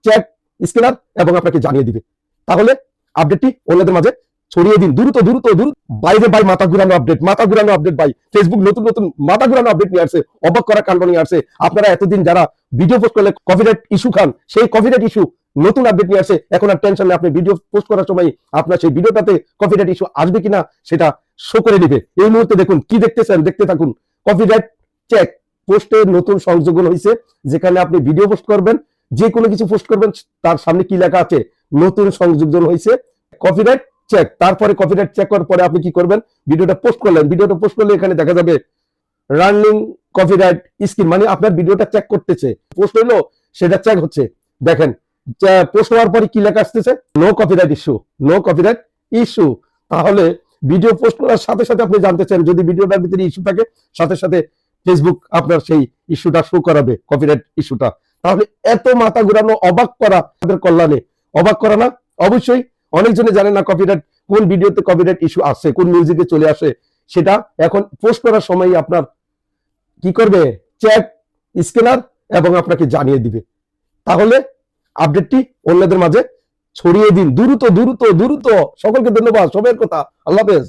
Check scanner এবং আপনাকে জানিয়ে দিবে। তাহলে আপডেটটি অন্যদের মাঝে ছড়িয়ে দিন, দ্রুত দ্রুত দ্রুত। বাইরে ভাই মাথা ঘুরানো আপডেট, মাথা ঘুরানো আপডেট ভাই। ফেসবুক নতুন নতুন মাথা ঘুরানো আপডেট নিয়ে আসছে, অবাক করা কাণ্ড নিয়ে আসছে। আপনারা এতদিন যারা ভিডিও পোস্ট করলে কপিরাইট ইস্যু খান, সেই কপিরাইট ইস্যু নতুন আপডেট নিয়ে আসছে। এখন আর টেনশন নেই, আপনি ভিডিও পোস্ট করার সময় আপনার সেই ভিডিওটাতে কপিরাইট ইস্যু আসবে কিনা সেটা শো করে দিবে। এই মুহূর্তে দেখুন কি দেখতেছেন, দেখতে থাকুন। কপিরাইট চেক পোস্টের নতুন সংযোজন হয়েছে, যেখানে আপনি ভিডিও পোস্ট করবেন, যে কোনো কিছু পোস্ট করবেন, তার সামনে কি লেখা আছে, নতুন সংযোজন হয়েছে কপিরাইট চেক। তারপরে কপিরাইট চেক করার পরে আপনি কি করবেন, ভিডিওটা পোস্ট করলেন, ভিডিওটা পোস্ট করলে এখানে দেখা যাবে রানিং কপিরাইট স্কিম, মানে আপনার ভিডিওটা চেক করতেছে, পোস্ট হইলো সেটা চেক হচ্ছে। দেখেন পোস্ট হওয়ার পরে কি লেখা আসতেছে, no copyright issue, no copyright issue. তাহলে ভিডিও পোস্ট করার সাথে সাথে আপনি জানতে চান, যদি ভিডিওটার ভিতরে ইস্যু থাকে, সাথে সাথে ফেসবুক আপনার সেই ইস্যুটা শো করাবে, কপিরাইট ইস্যুটা। তাহলে এত মাথা ঘুরানো, অবাক করা তাদের কল্যাণে, অবাক করা না? অবশ্যই অনেকজনে জানে না কপিরাইট কোন ভিডিওতে কপিরাইট ইস্যু আসে, কোন মিউজিকে চলে আসে। সেটা এখন পোস্ট করার সময় আপনার কি করবে, চেক স্ক্যানার এবং আপনাকে জানিয়ে দিবে। তাহলে আপডেটটি অন্যদের মাঝে ছড়িয়ে দিন, দ্রুত দ্রুত দ্রুত। সকলকে ধন্যবাদ, সবের কথা, আল্লাহ হাফেজ।